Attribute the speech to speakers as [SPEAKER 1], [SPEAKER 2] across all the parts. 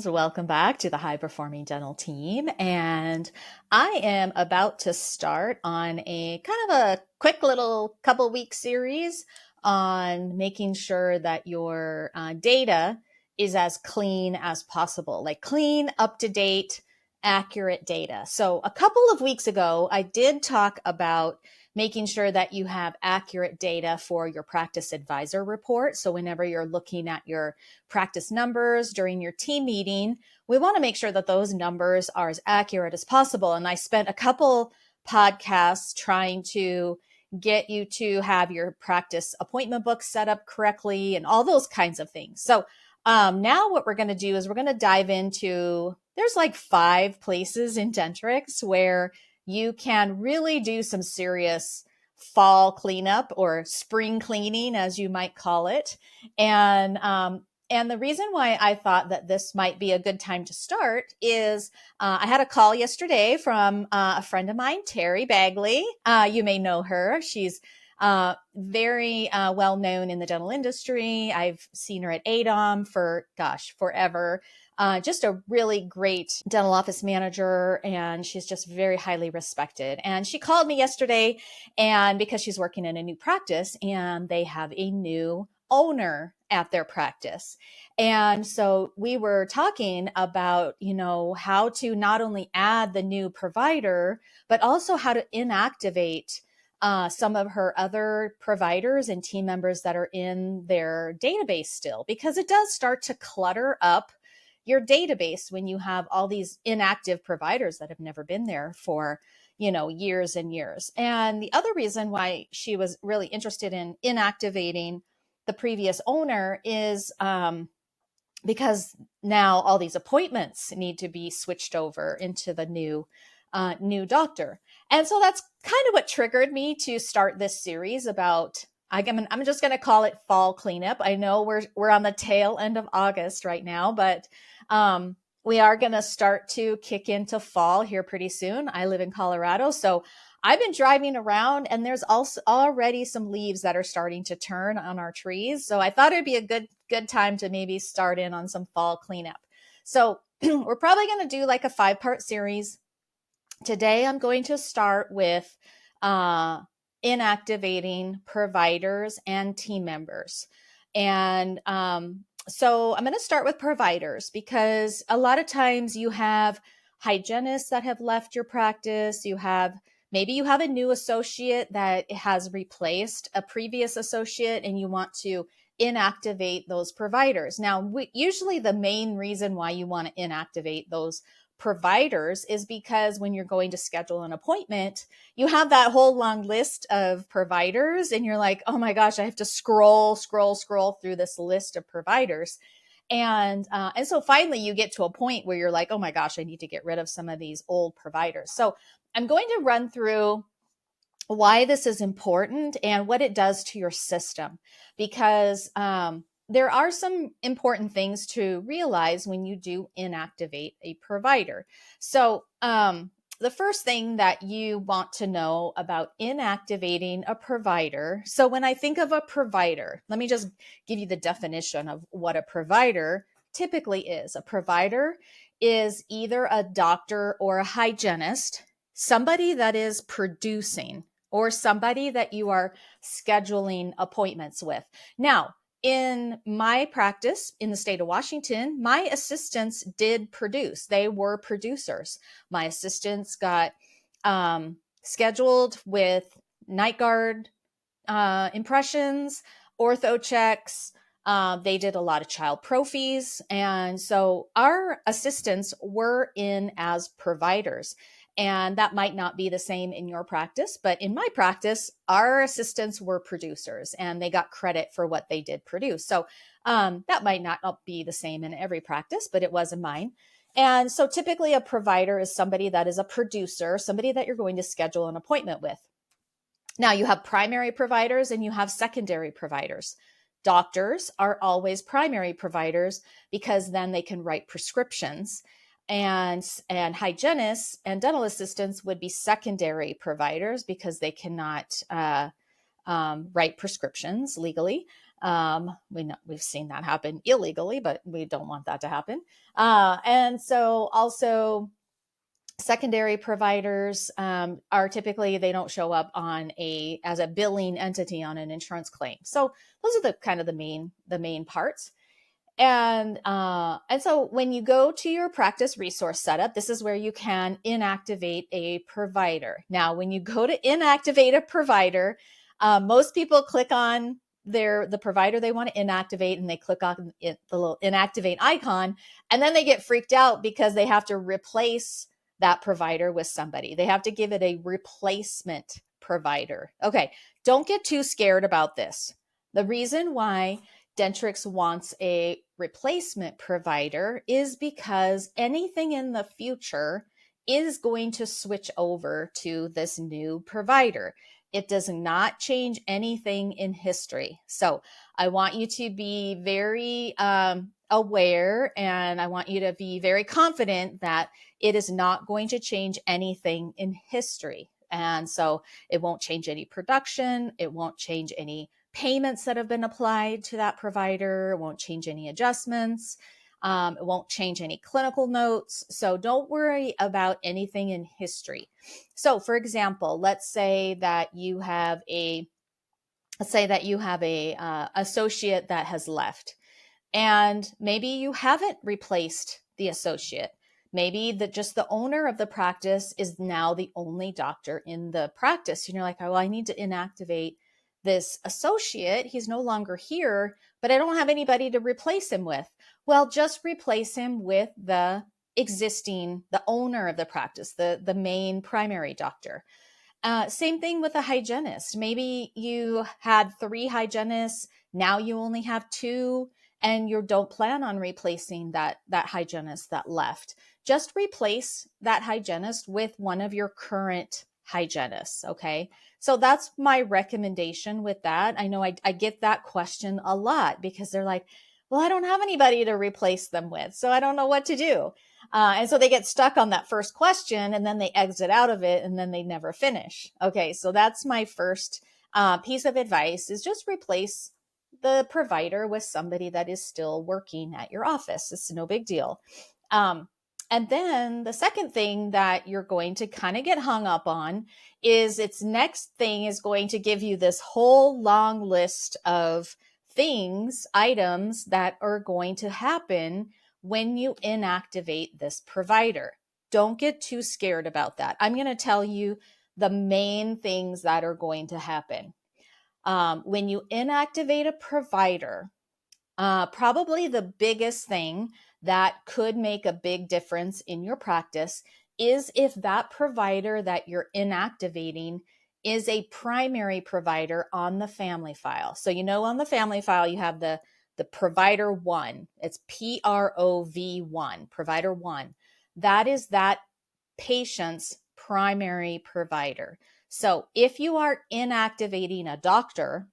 [SPEAKER 1] Welcome back to the High Performing Dental Team. And I am about to start on a kind of a quick little couple week series on making sure that your data is as clean as possible, like clean, up to date, accurate data. So a couple of weeks ago, I did talk about making sure that you have accurate data for your practice advisor report. So whenever you're looking at your practice numbers during your team meeting, we want to make sure that those numbers are as accurate as possible. And I spent a couple podcasts trying to get you to have your practice appointment book set up correctly and all those kinds of things. So now what we're going to do is we're going to dive into, there's like 5 places in Dentrix where you can really do some serious fall cleanup or spring cleaning, as you might call it. And the reason why I thought that this might be a good time to start is I had a call yesterday from a friend of mine, Terry Bagley. You may know her. She's very well known in the dental industry. I've seen her at ADOM for, forever. Just a really great dental office manager, and she's just very highly respected. And she called me yesterday, and because she's working in a new practice and they have a new owner at their practice. And so we were talking about, how to not only add the new provider, but also how to inactivate some of her other providers and team members that are in their database still, because it does start to clutter up your database when you have all these inactive providers that have never been there for, years and years. And the other reason why she was really interested in inactivating the previous owner is because now all these appointments need to be switched over into the new doctor. And so that's kind of what triggered me to start this series about, I'm just going to call it fall cleanup. I know we're on the tail end of August right now, but we are going to start to kick into fall here pretty soon. I live in Colorado, so I've been driving around and there's also already some leaves that are starting to turn on our trees. So I thought it'd be a good time to maybe start in on some fall cleanup. So we're probably going to do like a 5-part series. Today, I'm going to start with inactivating providers and team members. And so I'm going to start with providers because a lot of times you have hygienists that have left your practice. Maybe you have a new associate that has replaced a previous associate and you want to inactivate those providers. Now, usually the main reason why you want to inactivate those providers is because when you're going to schedule an appointment, you have that whole long list of providers and you're like, oh my gosh, I have to scroll through this list of providers. And so finally you get to a point where you're like, oh my gosh, I need to get rid of some of these old providers. So I'm going to run through why this is important and what it does to your system, because there are some important things to realize when you do inactivate a provider. So the first thing that you want to know about inactivating a provider. So when I think of a provider, let me just give you the definition of what a provider typically is. A provider is either a doctor or a hygienist, somebody that is producing, or somebody that you are scheduling appointments with. Now, in my practice in the state of Washington, my assistants did produce. They were producers. My assistants got scheduled with night guard impressions, ortho checks. They did a lot of child prophies. And so our assistants were in as providers. And that might not be the same in your practice, but in my practice, our assistants were producers and they got credit for what they did produce. So that might not be the same in every practice, but it was in mine. And so typically a provider is somebody that is a producer, somebody that you're going to schedule an appointment with. Now you have primary providers and you have secondary providers. Doctors are always primary providers because then they can write prescriptions. And hygienists and dental assistants would be secondary providers because they cannot write prescriptions legally. We've seen that happen illegally, but we don't want that to happen. And so also secondary providers are typically, they don't show up as a billing entity on an insurance claim. So those are the kind of the main parts. And so when you go to your practice resource setup, this is where you can inactivate a provider. Now, when you go to inactivate a provider, most people click on the provider they want to inactivate, and they click on the little inactivate icon, and then they get freaked out because they have to replace that provider with somebody. They have to give it a replacement provider. Okay, don't get too scared about this. The reason why Dentrix wants a replacement provider is because anything in the future is going to switch over to this new provider. It does not change anything in history. So I want you to be very aware, and I want you to be very confident that it is not going to change anything in history. And so it won't change any production. It won't change any payments that have been applied to that provider. It won't change any adjustments. It won't change any clinical notes. So don't worry about anything in history. So for example, let's say that you have a associate that has left, and maybe you haven't replaced the associate. Maybe just the owner of the practice is now the only doctor in the practice. And you're like, oh, well, I need to inactivate this associate. He's no longer here, but I don't have anybody to replace him with. Well, just replace him with the owner of the practice, the main primary doctor. Same thing with a hygienist. Maybe you had 3 hygienists. Now you only have 2, and you don't plan on replacing that hygienist that left. Just replace that hygienist with one of your current hygienists. Okay. So that's my recommendation with that. I know I get that question a lot because they're like, well, I don't have anybody to replace them with, so I don't know what to do. And so they get stuck on that first question, and then they exit out of it, and then they never finish. Okay, so that's my first piece of advice, is just replace the provider with somebody that is still working at your office. It's no big deal. And then the second thing that you're going to kind of get hung up on is its next thing is going to give you this whole long list of items that are going to happen when you inactivate this provider. Don't get too scared about that. I'm going to tell you the main things that are going to happen. When you inactivate a provider, probably the biggest thing that could make a big difference in your practice is if that provider that you're inactivating is a primary provider on the family file. So, on the family file, you have the provider 1. It's PROV1, provider 1. That is that patient's primary provider. So if you are inactivating a doctor,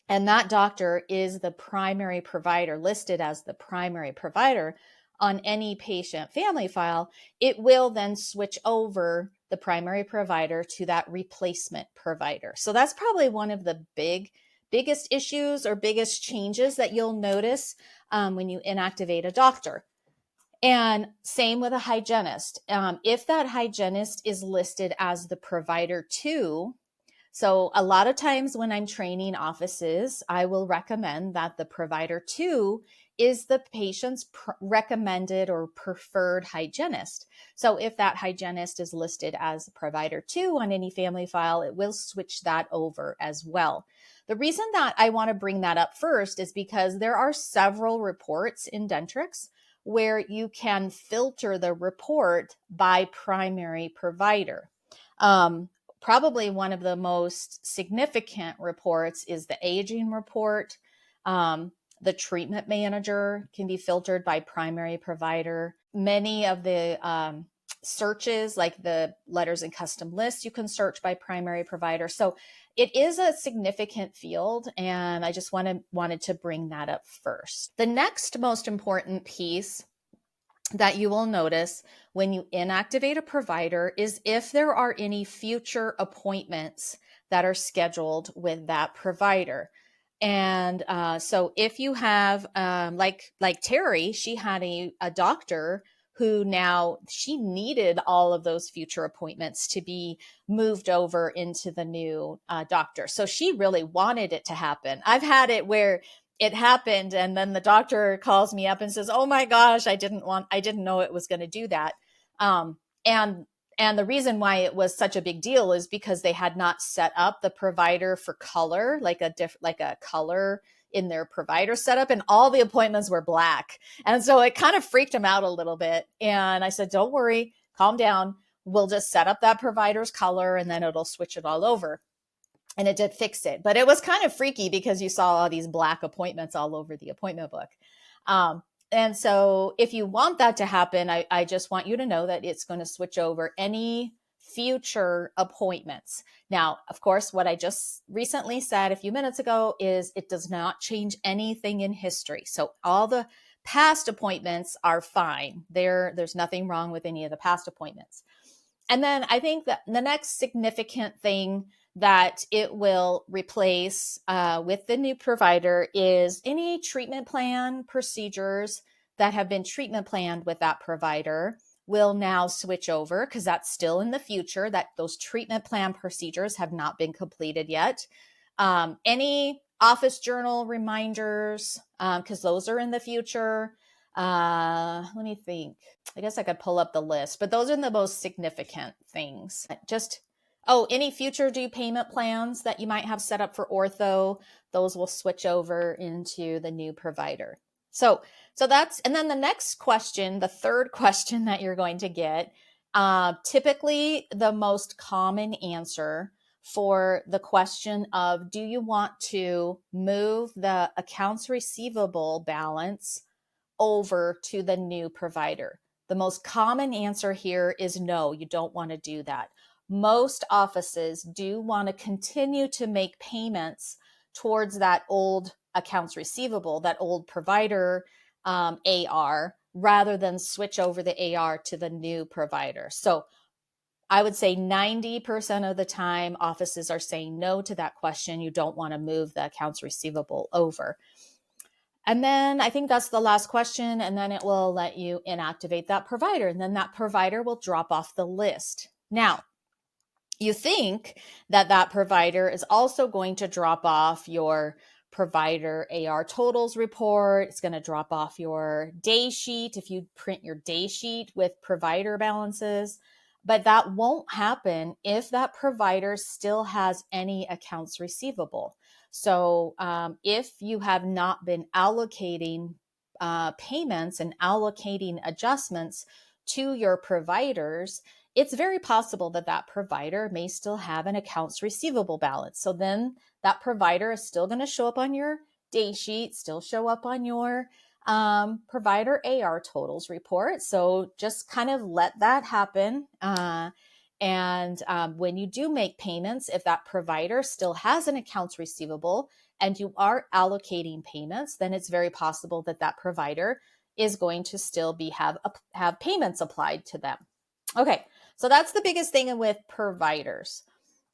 [SPEAKER 1] and that doctor is the primary provider, listed as the primary provider on any patient family file, it will then switch over the primary provider to that replacement provider. So that's probably one of the biggest issues or biggest changes that you'll notice when you inactivate a doctor. And same with a hygienist. If that hygienist is listed as the provider 2, so a lot of times when I'm training offices, I will recommend that the provider 2 is the patient's recommended or preferred hygienist. So if that hygienist is listed as provider 2 on any family file, it will switch that over as well. The reason that I want to bring that up first is because there are several reports in Dentrix where you can filter the report by primary provider. Probably one of the most significant reports is the aging report. The treatment manager can be filtered by primary provider. Many of the searches, like the letters and custom lists, you can search by primary provider. So it is a significant field, and I just wanted to bring that up first. The next most important piece that you will notice when you inactivate a provider is if there are any future appointments that are scheduled with that provider. And so if you have, like Terry, she had a doctor who now she needed all of those future appointments to be moved over into the new doctor. So she really wanted it to happen. I've had it where it happened and then the doctor calls me up and says, "Oh my gosh, I didn't know it was going to do that." Um, and and the reason why it was such a big deal is because they had not set up the provider for color, like a color in their provider setup, and all the appointments were black. And so it kind of freaked him out a little bit. And I said, "Don't worry, calm down. We'll just set up that provider's color and then it'll switch it all over." And it did fix it. But it was kind of freaky because you saw all these black appointments all over the appointment book. And so if you want that to happen, I just want you to know that it's going to switch over any future appointments. Now, of course, what I just recently said a few minutes ago is it does not change anything in history. So all the past appointments are fine. There's nothing wrong with any of the past appointments. And then I think that the next significant thing that it will replace with the new provider is any treatment plan procedures that have been treatment planned with that provider will now switch over, because that's still in the future, that those treatment plan procedures have not been completed yet. Any office journal reminders, because those are in the future. Let me think. I guess I could pull up the list, but those are the most significant things. Any future due payment plans that you might have set up for ortho, those will switch over into the new provider. So that's, and then the next question, the third question that you're going to get, typically the most common answer for the question of, do you want to move the accounts receivable balance over to the new provider? The most common answer here is no, you don't want to do that. Most offices do want to continue to make payments towards that old accounts receivable, that old provider AR, rather than switch over the AR to the new provider. So I would say 90% of the time, offices are saying no to that question. You don't want to move the accounts receivable over. And then I think that's the last question. And then it will let you inactivate that provider. And then that provider will drop off the list. Now, you think that that provider is also going to drop off your provider AR totals report. It's going to drop off your day sheet if you print your day sheet with provider balances. But that won't happen if that provider still has any accounts receivable. So if you have not been allocating payments and allocating adjustments to your providers, it's very possible that that provider may still have an accounts receivable balance. So then that provider is still going to show up on your day sheet, still show up on your provider AR totals report. So just kind of let that happen. And when you do make payments, if that provider still has an accounts receivable and you are allocating payments, then it's very possible that that provider is going to still have payments applied to them. Okay, so that's the biggest thing with providers.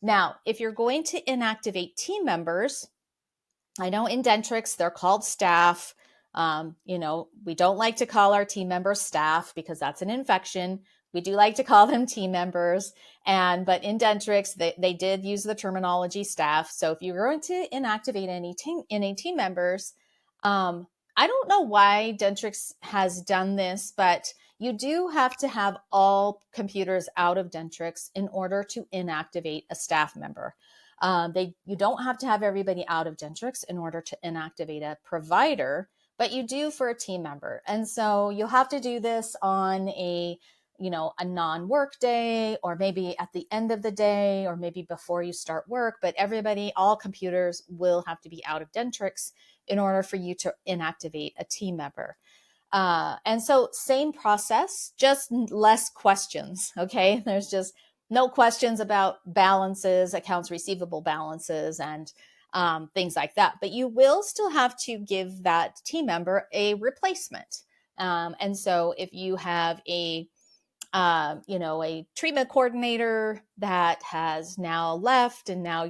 [SPEAKER 1] Now, if you're going to inactivate team members, I know in Dentrix, they're called staff. We don't like to call our team members staff because that's an infection. We do like to call them team members. But in Dentrix, they did use the terminology staff. So if you're going to inactivate any team members, I don't know why Dentrix has done this, but you do have to have all computers out of Dentrix in order to inactivate a staff member. You don't have to have everybody out of Dentrix in order to inactivate a provider, but you do for a team member. And so you'll have to do this on a non-work day, or maybe at the end of the day, or maybe before you start work. But all computers will have to be out of Dentrix in order for you to inactivate a team member. And so same process, just less questions. Okay. There's just no questions about balances, accounts receivable balances, and things like that. But you will still have to give that team member a replacement. And so if you have a a treatment coordinator that has now left, and now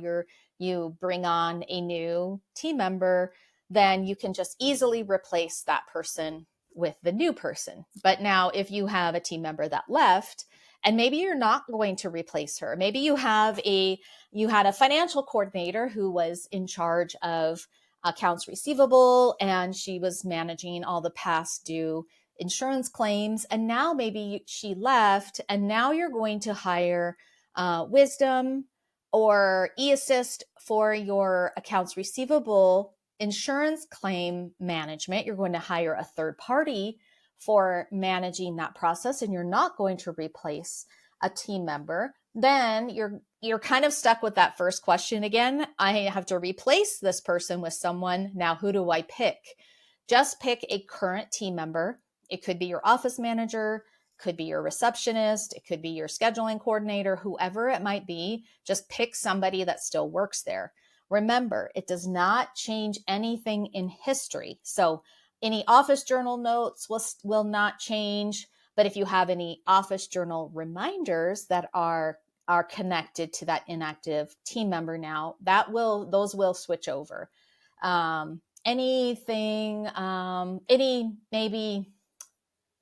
[SPEAKER 1] you bring on a new team member, then you can just easily replace that person with the new person. But now if you have a team member that left, and maybe you're not going to replace her, maybe you had a financial coordinator who was in charge of accounts receivable, and she was managing all the past due insurance claims, and now maybe she left, and now you're going to hire Wisdom or eAssist for your accounts receivable insurance claim management. You're going to hire a third party for managing that process, and you're not going to replace a team member. Then you're kind of stuck with that first question again. I have to replace this person with someone. Now, who do I pick? Just pick a current team member. It could be your office manager, could be your receptionist, it could be your scheduling coordinator, whoever it might be. Just pick somebody that still works there. Remember, it does not change anything in history. So any office journal notes will not change. But if you have any office journal reminders that are connected to that inactive team member now, those will switch over.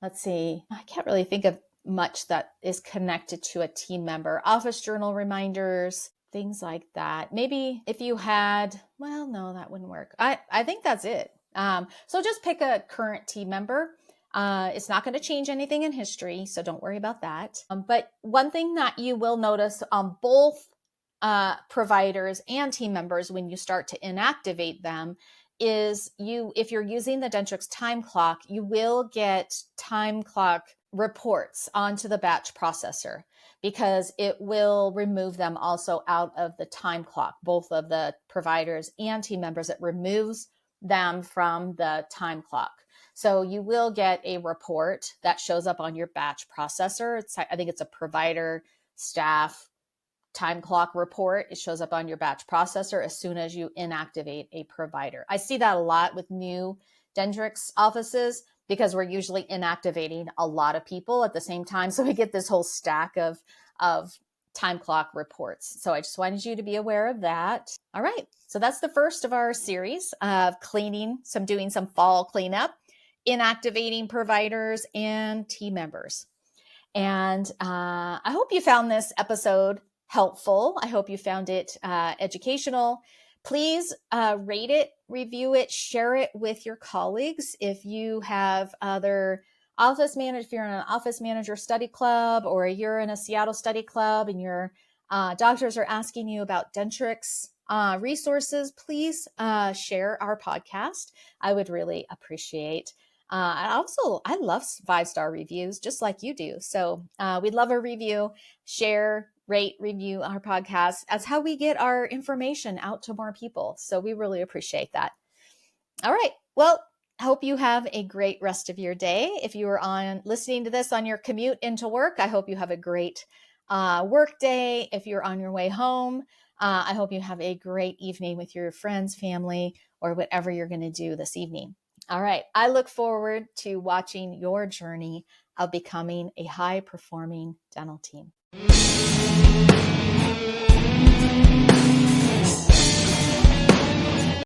[SPEAKER 1] Let's see, I can't really think of much that is connected to a team member. Office journal reminders, things like that. Maybe if you had, well, no, that wouldn't work. I think that's it. So just pick a current team member. It's not going to change anything in history, so don't worry about that. But one thing that you will notice on both providers and team members when you start to inactivate them is if you're using the Dentrix time clock, you will get time clock reports onto the batch processor, because it will remove them also out of the time clock, both of the providers and team members. It removes them from the time clock. So you will get a report that shows up on your batch processor. I think it's a provider staff time clock report. It shows up on your batch processor as soon as you inactivate a provider. I see that a lot with new Dentrix offices, because we're usually inactivating a lot of people at the same time. So we get this whole stack of time clock reports. So I just wanted you to be aware of that. All right. So that's the first of our series of doing some fall cleanup, inactivating providers and team members. And I hope you found this episode helpful. I hope you found it educational. Please rate it, review it, share it with your colleagues. If you have other office managers, if you're in an office manager study club, or you're in a Seattle study club and your doctors are asking you about Dentrix resources, please share our podcast. I would really appreciate. I love 5-star reviews just like you do. So we'd love a review. Share, rate, review our podcast. That's how we get our information out to more people. So we really appreciate that. All right. Well, I hope you have a great rest of your day. If you are listening to this on your commute into work, I hope you have a great work day. If you're on your way home, I hope you have a great evening with your friends, family, or whatever you're going to do this evening. All right. I look forward to watching your journey of becoming a high-performing dental team.